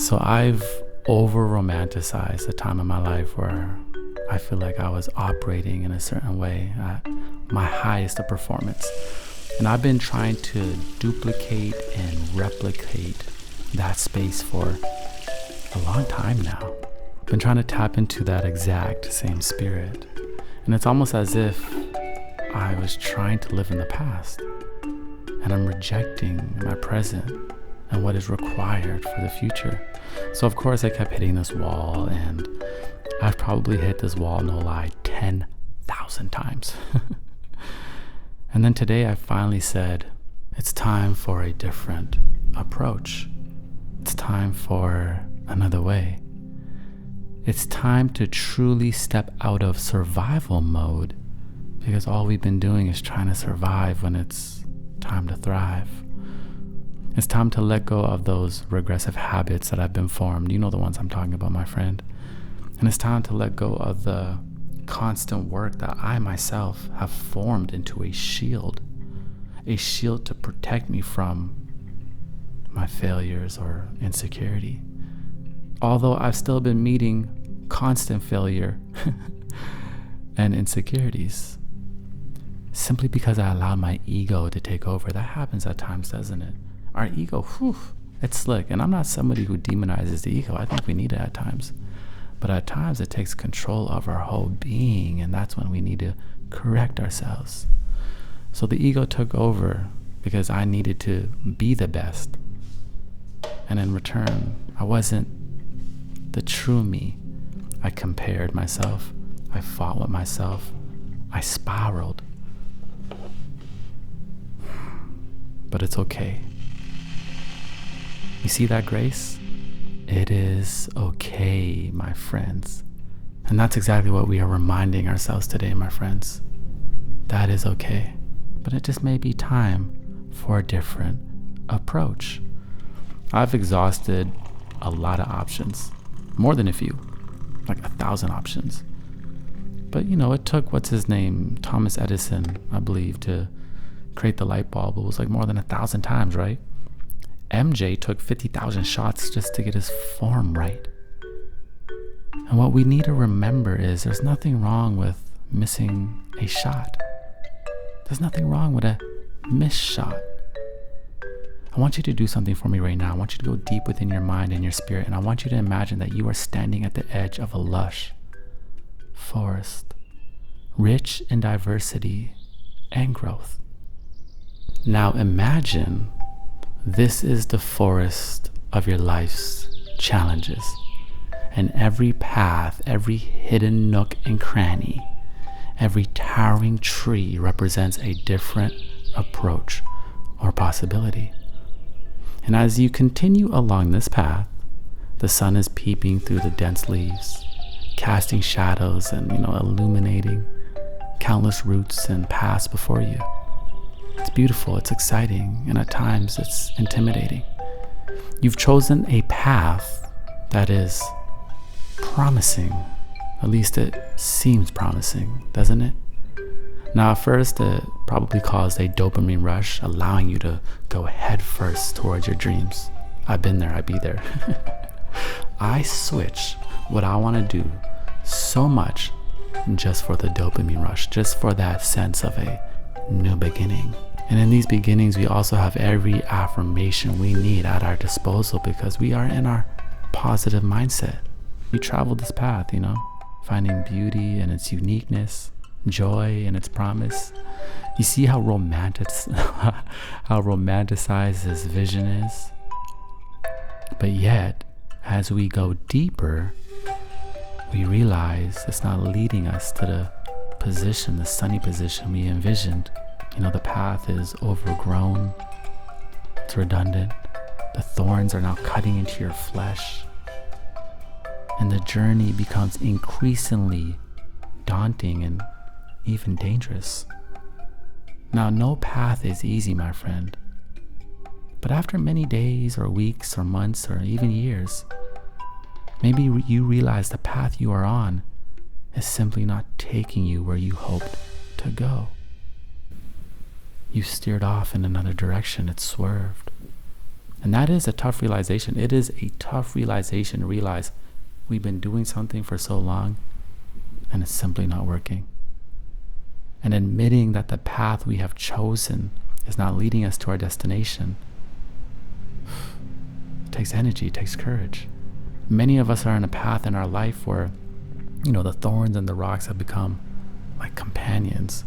So I've over romanticized a time in my life where I feel like I was operating in a certain way at my highest of performance. And I've been trying to duplicate and replicate that space for a long time now. I've been trying to tap into that exact same spirit. And it's almost as if I was trying to live in the past. And I'm rejecting my present and what is required for the future. So of course I kept hitting this wall, and I've probably hit this wall, no lie, 10,000 times. And then today I finally said, it's time for a different approach. It's time for another way. It's time to truly step out of survival mode, because all we've been doing is trying to survive when it's time to thrive. It's time to let go of those regressive habits that have been formed. You know the ones I'm talking about, my friend. And it's time to let go of the constant work that I myself have formed into a shield to protect me from my failures or insecurity. Although I've still been meeting constant failure and insecurities, simply because I allowed my ego to take over. That happens at times, doesn't it? Our ego, it's slick. And I'm not somebody who demonizes the ego. I think we need it at times. But at times it takes control of our whole being, and that's when we need to correct ourselves. So the ego took over because I needed to be the best. And in return, I wasn't the true me. I compared myself. I fought with myself. I spiraled. But it's okay. You see that grace? It is okay, my friends. And that's exactly what we are reminding ourselves today, my friends. That is okay. But it just may be time for a different approach. I've exhausted a lot of options, more than a few, like 1,000 options. But it took, what's his name, Thomas Edison, I believe, to create the light bulb. It was like more than 1,000 times, right? MJ took 50,000 shots just to get his form right. And what we need to remember is there's nothing wrong with missing a shot. There's nothing wrong with a missed shot. I want you to do something for me right now. I want you to go deep within your mind and your spirit, and I want you to imagine that you are standing at the edge of a lush forest, rich in diversity and growth. Now imagine this is the forest of your life's challenges, and every path, every hidden nook and cranny, every towering tree represents a different approach or possibility. And as you continue along this path, the sun is peeping through the dense leaves, casting shadows and illuminating countless routes and paths before you. It's beautiful, it's exciting, and at times it's intimidating. You've chosen a path that is promising. At least it seems promising, doesn't it? Now, at first, it probably caused a dopamine rush, allowing you to go head first towards your dreams. I've been there, I'd be there. I switch what I want to do so much just for the dopamine rush, just for that sense of a new beginning. And in these beginnings, we also have every affirmation we need at our disposal because we are in our positive mindset. We travel this path, finding beauty in its uniqueness, joy in its promise. You see how romanticized this vision is? But yet, as we go deeper, we realize it's not leading us to the position, the sunny position we envisioned. The path is overgrown, it's redundant, the thorns are now cutting into your flesh, and the journey becomes increasingly daunting and even dangerous. Now, no path is easy, my friend, but after many days or weeks or months or even years, maybe you realize the path you are on is simply not taking you where you hoped to go. You steered off in another direction, it swerved. And that is a tough realization. It is a tough realization to realize we've been doing something for so long and it's simply not working. And admitting that the path we have chosen is not leading us to our destination. It takes energy, it takes courage. Many of us are on a path in our life where, the thorns and the rocks have become like companions,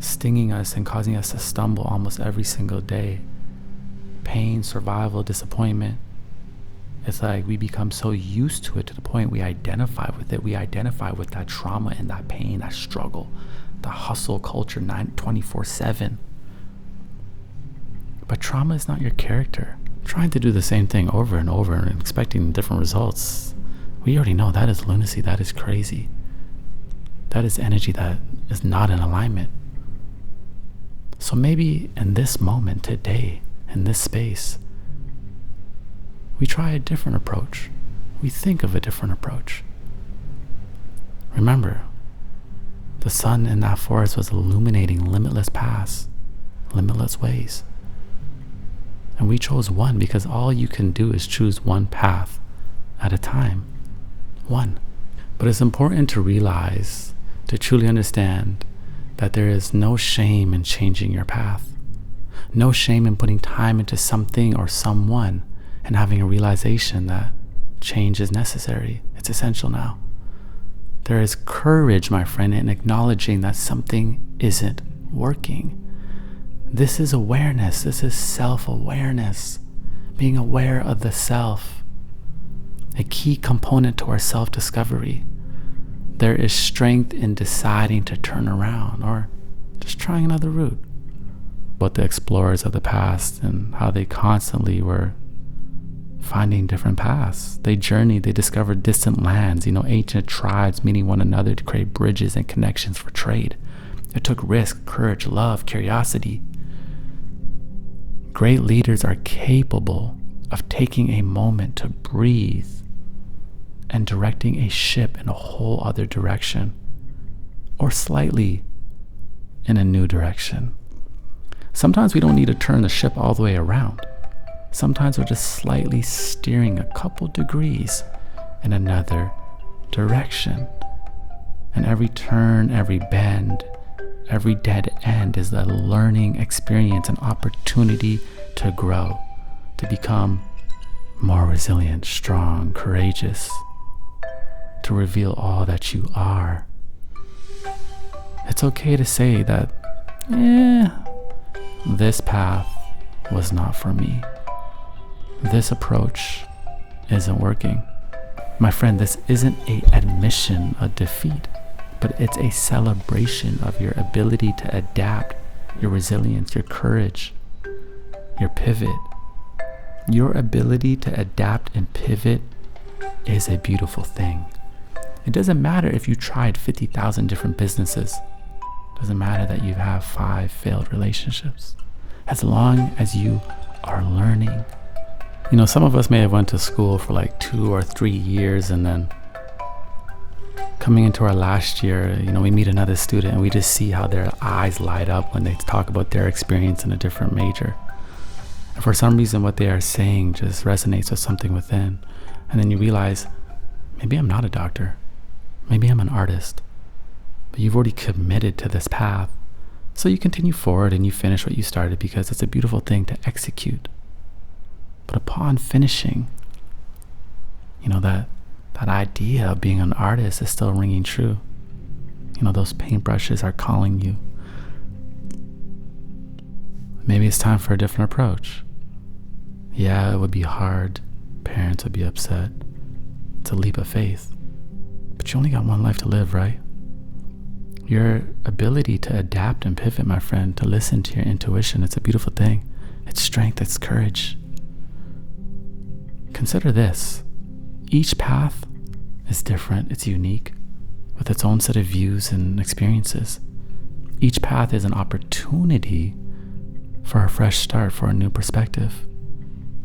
stinging us and causing us to stumble almost every single day. Pain, survival, disappointment. It's like we become so used to it to the point we identify with it. We identify with that trauma and that pain, that struggle, the hustle culture 24/7. But trauma is not your character. Trying to do the same thing over and over and expecting different results, we already know that is lunacy, that is crazy. That is energy that is not in alignment. So maybe in this moment, today, in this space, we try a different approach. We think of a different approach. Remember, the sun in that forest was illuminating limitless paths, limitless ways. And we chose one because all you can do is choose one path at a time. One. But it's important to realize, to truly understand, that there is no shame in changing your path. No shame in putting time into something or someone and having a realization that change is necessary. It's essential now. There is courage, my friend, in acknowledging that something isn't working. This is awareness. This is self-awareness. Being aware of the self. A key component to our self-discovery. There is strength in deciding to turn around or just trying another route. But the explorers of the past and how they constantly were finding different paths. They journeyed, they discovered distant lands, ancient tribes meeting one another to create bridges and connections for trade. It took risk, courage, love, curiosity. Great leaders are capable of taking a moment to breathe and directing a ship in a whole other direction, or slightly in a new direction. Sometimes we don't need to turn the ship all the way around. Sometimes we're just slightly steering a couple degrees in another direction. And every turn, every bend, every dead end is a learning experience, an opportunity to grow, to become more resilient, strong, courageous, to reveal all that you are. It's okay to say that, this path was not for me. This approach isn't working. My friend, this isn't an admission of defeat, but it's a celebration of your ability to adapt, your resilience, your courage, your pivot. Your ability to adapt and pivot is a beautiful thing. It doesn't matter if you tried 50,000 different businesses. It doesn't matter that you have 5 failed relationships. As long as you are learning. Some of us may have went to school for like 2 or 3 years, and then coming into our last year, we meet another student and we just see how their eyes light up when they talk about their experience in a different major. And for some reason, what they are saying just resonates with something within. And then you realize, maybe I'm not a doctor. Maybe I'm an artist. But you've already committed to this path. So you continue forward and you finish what you started, because it's a beautiful thing to execute. But upon finishing, that idea of being an artist is still ringing true. Those paintbrushes are calling you. Maybe it's time for a different approach. Yeah, it would be hard. Parents would be upset. It's a leap of faith. But you only got one life to live, right? Your ability to adapt and pivot, my friend, to listen to your intuition, it's a beautiful thing. It's strength, it's courage. Consider this. Each path is different, it's unique, with its own set of views and experiences. Each path is an opportunity for a fresh start, for a new perspective.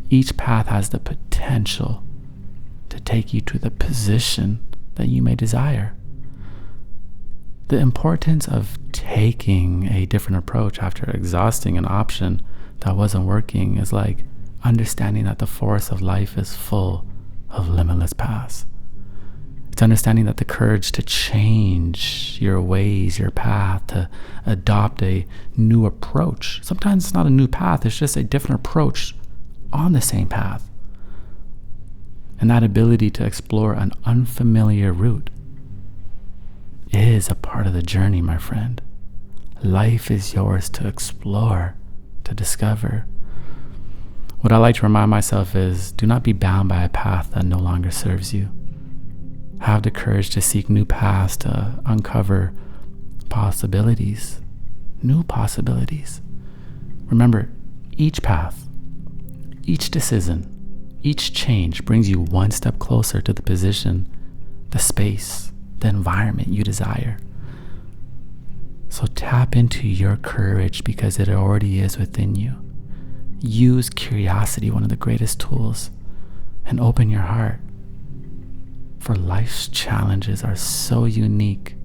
Each path has the potential to take you to the position that you may desire. The importance of taking a different approach after exhausting an option that wasn't working is like understanding that the forest of life is full of limitless paths. It's understanding that the courage to change your ways, your path, to adopt a new approach. Sometimes it's not a new path, it's just a different approach on the same path. And that ability to explore an unfamiliar route is a part of the journey, my friend. Life is yours to explore, to discover. What I like to remind myself is, do not be bound by a path that no longer serves you. Have the courage to seek new paths, to uncover possibilities, new possibilities. Remember, each path, each decision, each change brings you one step closer to the position, the space, the environment you desire. So tap into your courage because it already is within you. Use curiosity, one of the greatest tools, and open your heart. For life's challenges are so unique,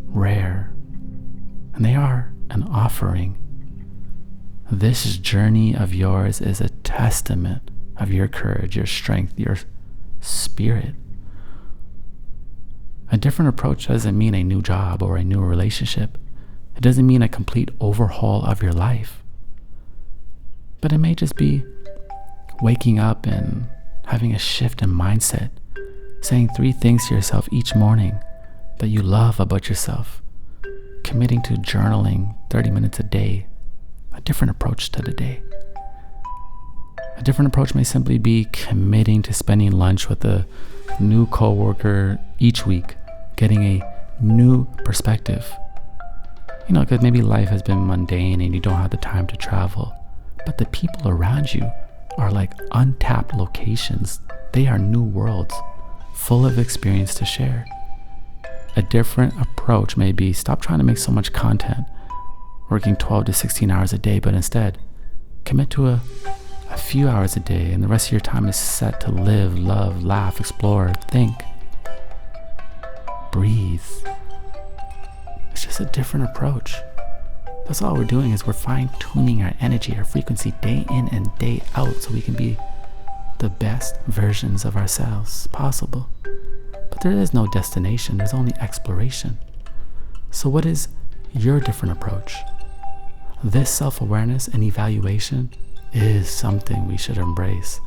rare, and they are an offering. This journey of yours is a testament of your courage, your strength, your spirit. A different approach doesn't mean a new job or a new relationship. It doesn't mean a complete overhaul of your life. But it may just be waking up and having a shift in mindset, saying 3 things to yourself each morning that you love about yourself, committing to journaling 30 minutes a day, a different approach to the day. A different approach may simply be committing to spending lunch with a new coworker each week, getting a new perspective. Because maybe life has been mundane and you don't have the time to travel, but the people around you are like untapped locations. They are new worlds, full of experience to share. A different approach may be stop trying to make so much content, working 12 to 16 hours a day, but instead commit to a few hours a day, and the rest of your time is set to live, love, laugh, explore, think, breathe. It's just a different approach. That's all we're doing, is we're fine-tuning our energy, our frequency day in and day out so we can be the best versions of ourselves possible. But there is no destination, there's only exploration. So what is your different approach? This self-awareness and evaluation is something we should embrace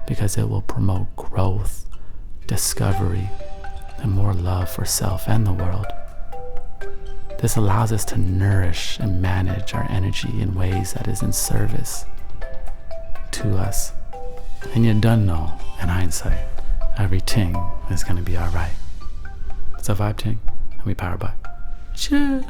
because it will promote growth, discovery, and more love for self and the world. This allows us to nourish and manage our energy in ways that is in service to us. And you don't know, in hindsight, everything is going to be alright. It's a vibe ting, and we power by. Cheers.